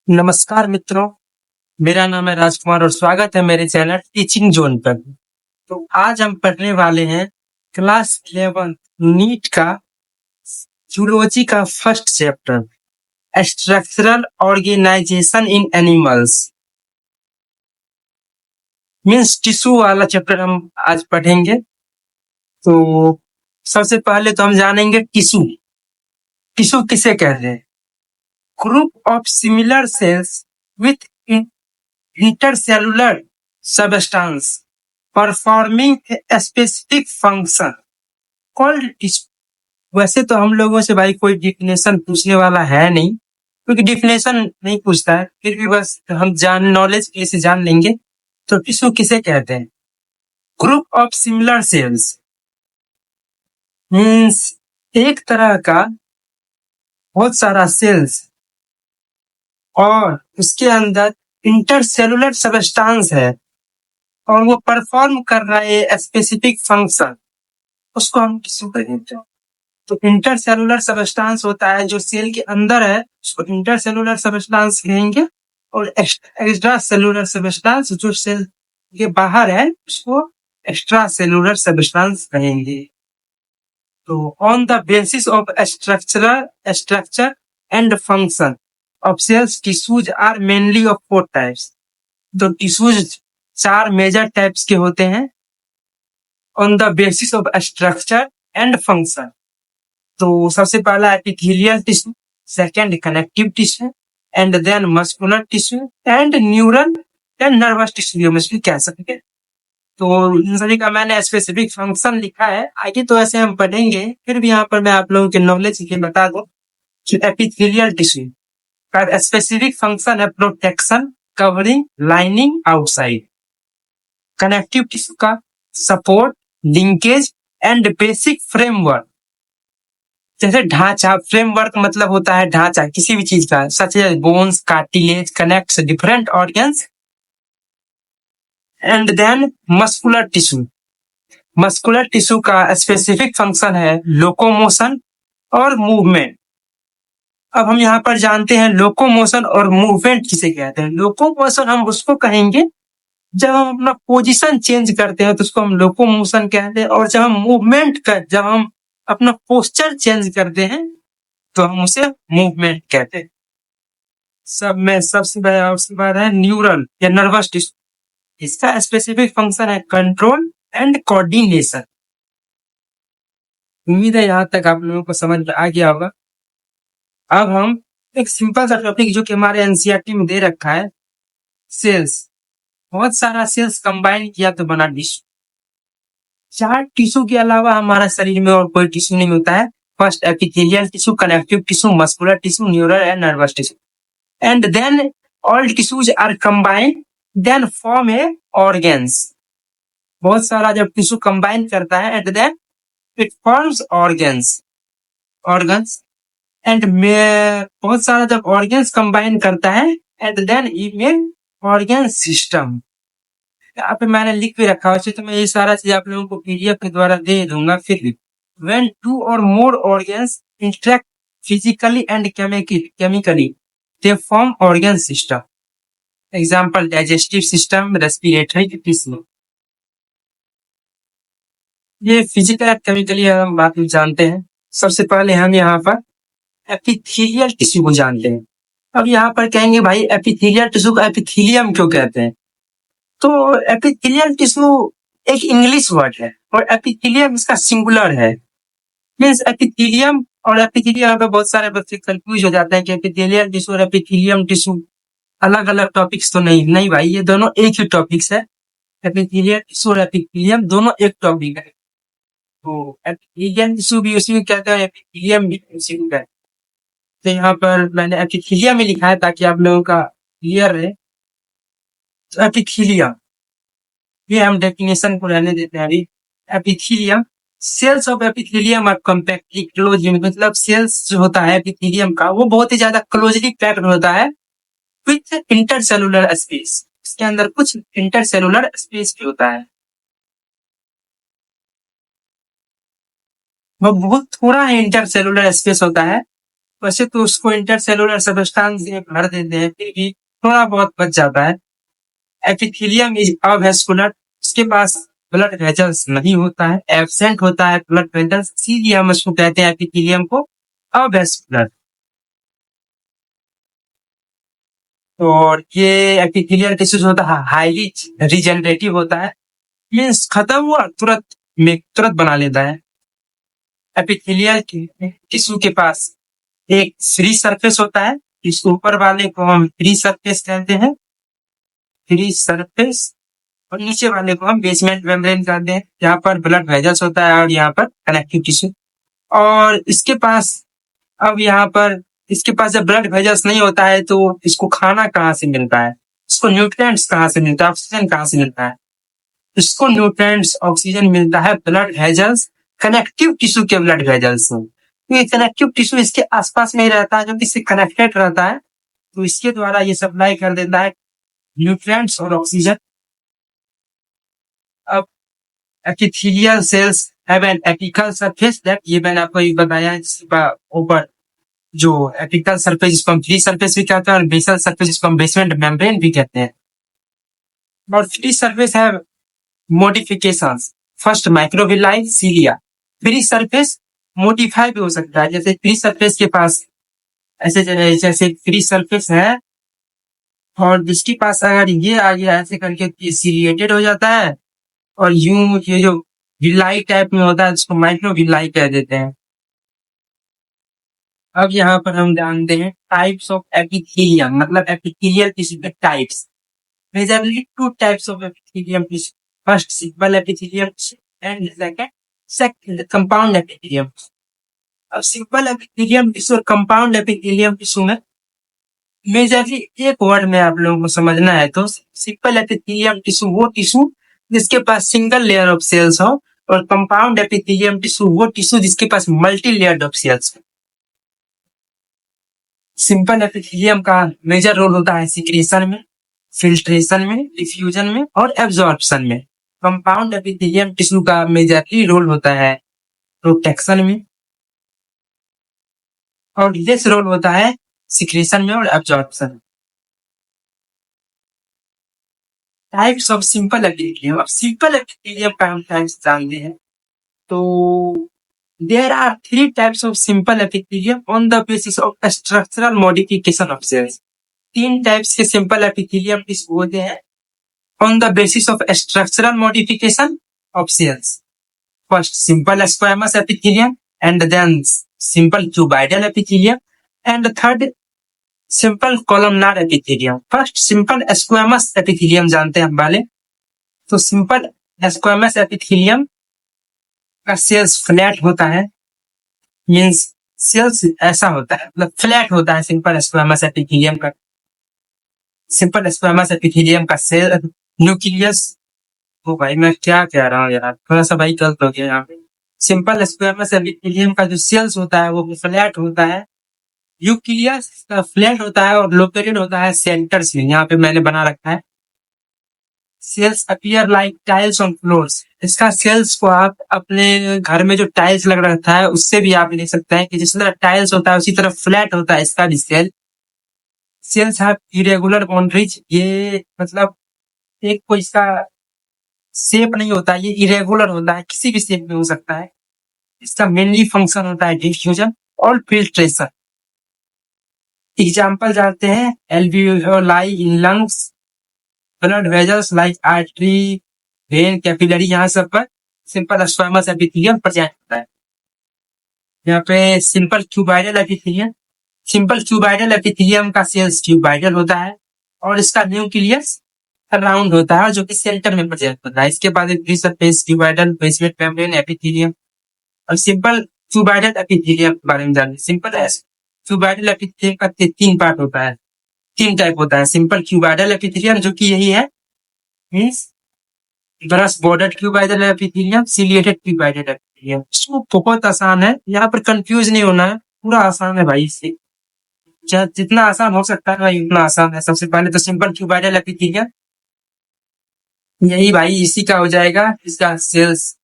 नमस्कार मित्रों, मेरा नाम है राजकुमार और स्वागत है मेरे चैनल टीचिंग जोन पर। तो आज हम पढ़ने वाले हैं क्लास 11 नीट का जूलॉजी का फर्स्ट चैप्टर स्ट्रक्चरल ऑर्गेनाइजेशन इन एनिमल्स मीन्स टिश्यू वाला चैप्टर हम आज पढ़ेंगे। तो सबसे पहले तो हम जानेंगे टिश्यू। टिश्यू किसे कहते हैं? Group of similar sales with intercellular substance performing a specific function called tissue। वैसे तो हम लोगों से भाई कोई डिफिनेशन पूछने वाला है नहीं, क्योंकि डिफिनेशन नहीं पूछता है, फिर भी बस हम नॉलेज कैसे जान लेंगे। तो टिश्यू किसे कहते हैं? Group of similar sales means एक तरह का बहुत सारा सेल्स और उसके अंदर इंटरसेलुलर सबस्टांस है और वो परफॉर्म कर रहा है स्पेसिफिक फंक्शन, उसको हम टिश्यू कहेंगे। तो इंटरसेलुलर सबस्टांस होता है जो सेल के अंदर है, उसको इंटरसेलुलर सबस्टांस कहेंगे, और एक्स्ट्रा सेलुलर सबस्टांस जो सेल के बाहर है उसको एक्स्ट्रा सेलुलर सबस्टांस कहेंगे। तो on the basis of structure and function of cells, tissues are mainly of 4 types. तो टिश्यूज 4 मेजर टाइप्स के होते हैं on the basis of structure and function. तो सबसे पहला epithelial tissue, second connective tissue, and then muscular tissue and neural and nervous tissue में भी कह सकते हैं। तो इन सभी का मैंने स्पेसिफिक फंक्शन लिखा है, आगे तो ऐसे हम पढ़ेंगे, फिर भी यहाँ पर मैं आप लोगों के नॉलेज के लिए बता दूं कि एपिथेलियल टिश्यू का स्पेसिफिक फंक्शन है protection, covering, lining outside. Connective tissue का support, linkage and basic framework. जैसे ढांचा, फ्रेमवर्क मतलब होता है ढांचा किसी भी चीज का, such as bones, cartilage connects different organs. And then muscular tissue. Muscular tissue का स्पेसिफिक फंक्शन है लोकोमोशन और मूवमेंट। अब हम यहाँ पर जानते हैं लोकोमोशन और मूवमेंट किसे कहते हैं। लोकोमोशन हम उसको कहेंगे जब हम अपना पोजीशन चेंज करते हैं तो उसको हम लोकोमोशन कहते हैं, और जब हम अपना पोस्चर चेंज करते हैं तो हम उसे मूवमेंट कहते हैं। सब में सबसे बड़ा है न्यूरल या नर्वस टिश्यू। इसका स्पेसिफिक फंक्शन है कंट्रोल एंड कोऑर्डिनेशन। उम्मीद है यहाँ तक आप लोगों को समझ आ गया होगा। अब हम एक सिंपल सा टॉपिक जो कि हमारे एनसीईआरटी में दे रखा है, सेल्स। बहुत सारा सेल्स कंबाइन किया तो बना टिश्यू। 4 टिश्यू के अलावा हमारा शरीर में और कोई टिश्यू नहीं होता है। First epithelial tissue, connective tissue, muscular tissue, neural and nervous tissue. And then all tissues are combined then form a organs. बहुत सारा जब टिश्यू कंबाइन करता है and then it forms organs and बहुत सारा जब ऑर्गन्स कंबाइन करता है and then it make organ system. यहाँ पे मैंने लिख भी रखा है, तो मैं ये सारा चीज आप लोगों को पीडीएफ के द्वारा दे दूंगा। फिर भी when 2 or more organs interact physically and chemically, they form organ system. Example, digestive system, respiratory system. ये फिजिकल और केमिकली हम बात जानते हैं। सबसे पहले हम यहाँ पर एपिथेलियल टिश्यू को जानते हैं। अब यहाँ पर कहेंगे भाई एपिथेलियल टिश्यू को एपिथेलियम क्यों कहते हैं? तो एपिथेलियल टिश्यू एक इंग्लिश वर्ड है और एपिथेलियम इसका सिंगुलर है। मीन्स एपिथेलियम और एपिथेलियम, यहाँ पे बहुत सारे बच्चे कंफ्यूज हो जाते हैं कि एपिथेलियल टिश्यू और एपिथेलियम टिश्यू अलग अलग टॉपिक्स तो नहीं भाई, ये दोनों एक ही टॉपिक्स है। एपिथेलियल टिश्यू और एपिथेलियम दोनों एक टॉपिक है। तो एपिथेलियल टिश्यू भी उसी को कहते हैं, एपिथेलियम भी उसी को कहते हैं। तो यहाँ पर मैंने एपिथेलियम में लिखा है ताकि आप लोगों का क्लियर रहे। तो एपिथेलियम, ये हम डेफिनेशन को रहने देते हैं अभी। Epithelium, cells of epithelium are compactly close, मतलब सेल्स जो होता है एपिथेलियम का वो बहुत ही ज्यादा क्लोजली पैक्ड होता है विथ इंटरसेलुलर स्पेस। इसके अंदर कुछ इंटरसेलुलर स्पेस भी होता है। वो बहुत थोड़ा इंटरसेलुलर स्पेस होता है वैसे तो उसको इंटरसेलुलर सब्सटेंस में भर देते हैं, फिर भी थोड़ा बहुत बच जाता है। एपिथेलियम इज अवैस्कुलर, उसके पास ब्लड वेजल्स नहीं होता है, एब्सेंट होता है ब्लड वेजल्स, इसीलिए हम उसको कहते हैं एपिथेलियम को अवैस्कुलर। और ये एपिथेलियल टिश्यूज होता है हाईली रिजेनरेटिव होता है, मीन्स खत्म हुआ तुरंत बना लेता है। एपिथेलियल टिश्यू के पास एक फ्री सरफेस होता है, इस ऊपर वाले को हम फ्री सरफेस कहते हैं, फ्री सरफेस, और नीचे वाले को हम बेसमेंट मेम्ब्रेन कहते हैं। यहाँ पर ब्लड वेजल्स होता है और यहाँ पर कनेक्टिव टिश्यू। और इसके पास अब यहाँ पर इसके पास जब ब्लड वेजल्स नहीं होता है तो इसको खाना कहाँ से मिलता है, इसको न्यूट्रिएंट्स कहाँ से मिलता है, ऑक्सीजन कहाँ से मिलता है? इसको न्यूट्रिएंट्स ऑक्सीजन मिलता है ब्लड वेजल्स, कनेक्टिव टिश्यू के ब्लड वेजल्स से। तो ये कनेक्टिव टिश्यू इसके आसपास में ही रहता है, जो इससे कनेक्टेड रहता है, तो इसके द्वारा ये सप्लाई कर देता है न्यूट्रिएंट्स और ऑक्सीजन। अब epithelial cells have an apical surface that, ये मैंने आपको बताया, ऊपर जो एपिकल सरफेस जिसको हम फ्री सरफेस भी कहते हैं और बेसल सरफेस जिसको हम बेसमेंट मेम्ब्रेन भी कहते हैं। और फ्री सरफेस है modifications, first microvilli cilia. Free surface modify भी हो सकता है, जैसे फ्री सरफेस के पास ऐसे जैसे फ्री सरफेस है और जिसके पास अगर ये आ गया ऐसे करके सीलिएटेड हो जाता है, और यूं ये जो विलाई टाइप में होता है जिसको माइक्रोविलाई कह देते हैं। अब यहाँ पर हम जानते हैं टाइप्स ऑफ एपिथेलियम, मतलब एपिथेलियल टिश्यू के types. Majorly two types of epithelium tissue, first simple epithelium and second compound epithelium. अब सिंपल एपिथेलियम टिश्यू और कंपाउंड एपिथेलियम टिश्यू में मेजरली एक वर्ड में आप लोगों को समझना है तो सिंपल एपिथेलियम टिश्यू वो टिश्यू जिसके पास सिंगल लेयर ऑफ सेल्स हो, और कंपाउंड एपिथेलियम टिश्यू वो टिश्यू जिसके पास मल्टी लेयर्ड ऑफ सेल्स हो। सिंपल एपिथेलियम का मेजर रोल होता है सिक्रेशन में, फिल्ट्रेशन में, डिफ्यूजन में और एब्जॉर्प्शन में। कंपाउंड एपिथेलियम टिश्यू का मेजरली रोल होता है प्रोटेक्शन में, और लेस रोल होता है सिक्रेशन में और एब्जॉर्प्शन में। टाइप्स ऑफ सिंपल एपिथेलियम, अब सिंपल एपिथेलियम का हम टाइप्स जानते हैं तो there are three types of simple epithelium on the basis of structural modification of cells. तीन टाइप्स के सिंपल एपिथेलियम टिश्यू होते हैं on the basis of structural modification of cells. First simple squamous epithelium and then simple cuboidal epithelium and third simple columnar epithelium. First simple squamous epithelium जानते हैं हम वाले। तो simple squamous epithelium का sales flat होता है, means sales ऐसा होता है, मतलब फ्लैट होता है सिंपल स्क्वामस एपिथेलियम का। सिंपल स्क्वामस एपिथेलियम का सेल न्यूक्लियस, ओ भाई मैं क्या कह रहा हूँ यार, थोड़ा सा भाई गलत हो गया यहाँ पे। सिंपल स्क्वामस एपिथेलियम का जो सेल्स होता है वो फ्लैट होता है, न्यूक्लियस का फ्लैट होता है और लोकेटेड होता है सेंटर से, यहाँ पे मैंने बना रखा है। Cells appear like tiles on floors, इसका सेल्स को आप अपने घर में जो टाइल्स लग रखा है उससे भी आप ले सकते हैं कि जिस तरह टाइल्स होता है उसी तरह फ्लैट होता है इसका भी cell. Cells have irregular boundaries, ये मतलब एक कोई इसका शेप नहीं होता, ये इरेगुलर होता है, किसी भी शेप में हो सकता है। इसका मेनली फंक्शन होता है डिफ्यूजन और फिल्ट्रेशन। एग्जाम्पल जानते हैं alveoli in lungs, blood vessels like artery, when, capillary, यहाँ सब पर सिंपल स्क्वामस एपिथेलियम प्रेजेंट होता है। यहाँ पे simple cuboidal epithelium, simple cuboidal epithelium का सेल्स क्यूबाइडल होता है और इसका न्यूक्लियस राउंड होता है जो कि सेंटर में प्रेजेंट होता है। इसके बाद एक surface cuboidal basement membrane epithelium. और सिंपल क्यूबाइडल एपिथेलियम के बारे में जानिए। सिंपल क्यूबाइडल एपिथेलियम का तीन पार्ट होता है, तीन टाइप होता है। सिंपल क्यूबाइडल एपिथेलियम जो कि यही है, means brush bordered cuboidal epithelium, ciliated cuboidal epithelium. इसको बहुत आसान है, यहाँ पर कंफ्यूज नहीं होना है, पूरा आसान है भाई। इससे जितना आसान हो सकता है भाई उतना आसान है। सबसे पहले तो सिंपल क्यूबाइडल एपिथेलियम, यही भाई इसी का हो जाएगा, इसका सेल्स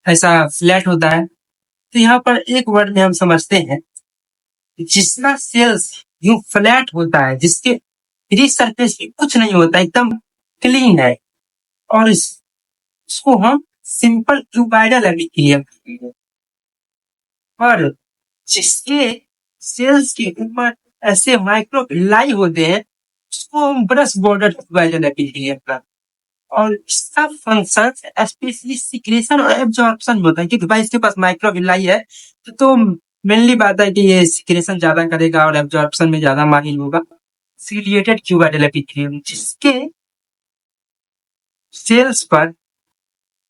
ऐसा फ्लैट होता है। तो यहाँ पर एक वर्ड में हम समझते हैं जिसका सेल्स यूं फ्लैट होता है, जिसके फ्री सरफेस पे कुछ नहीं होता, एकदम क्लीन है, और इसको हम सिंपल क्यूबाइडल एपिथेलियम कहते हैं। और जिसके सेल्स के ऊपर ऐसे माइक्रोविलाई होते हैं, उसको हम ब्रश बॉर्डर क्यूबाइडल एपिथेलियम कहते हैं। और इसका फंक्शन स्पेशली सिक्रेशन और एब्जॉर्प्शन में होता है, क्योंकि भाई इसके पास माइक्रोविलाई है, तो मेनली बात है कि ये सिक्रेशन ज्यादा करेगा और एब्जॉर्प्शन में ज्यादा माहिर होगा। सिलिएटेड क्यूबाइडल एपिथेलियम, जिसके सेल्स पर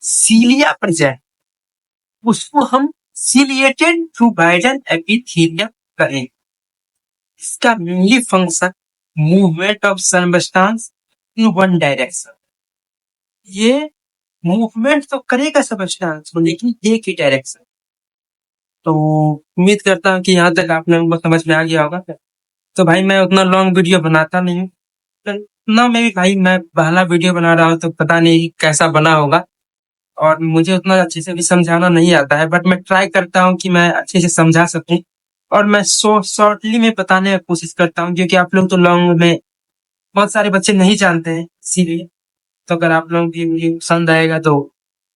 सीलिया प्रेजेंट, उसको हम सिलिएटेड क्यूबाइडल एपिथेलियम कहें। इसका mainly function movement of substance in one direction. ये मूवमेंट तो करेगा सबस्टेंस को, लेकिन एक ही डायरेक्शन। तो उम्मीद करता हूँ कि यहाँ तक आप लोगों को समझ में आ गया होगा। तो भाई मैं उतना लॉन्ग वीडियो बनाता नहीं हूँ, ना में भी भाई मैं पहला वीडियो बना रहा हूँ, तो पता नहीं कैसा बना होगा, और मुझे उतना अच्छे से भी समझाना नहीं आता है, बट मैं ट्राई करता हूँ कि मैं अच्छे से समझा सकूं, और मैं शॉर्टली में बताने की कोशिश करता हूँ, क्योंकि आप लोग तो लॉन्ग में बहुत सारे बच्चे नहीं जानते हैं, इसीलिए। तो अगर आप लोगों की वीडियो पसंद आएगा तो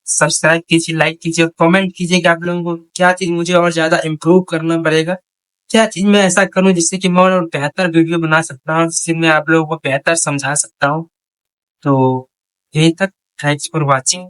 सब्सक्राइब कीजिए, लाइक कीजिए, कमेंट कीजिए कि आप लोगों को क्या चीज मुझे और ज्यादा इम्प्रूव करना पड़ेगा, क्या चीज मैं ऐसा करूं जिससे कि मैं और बेहतर वीडियो बना सकता हूँ, जिससे मैं आप लोगों को बेहतर समझा सकता हूँ। तो यही तक। Thanks for watching.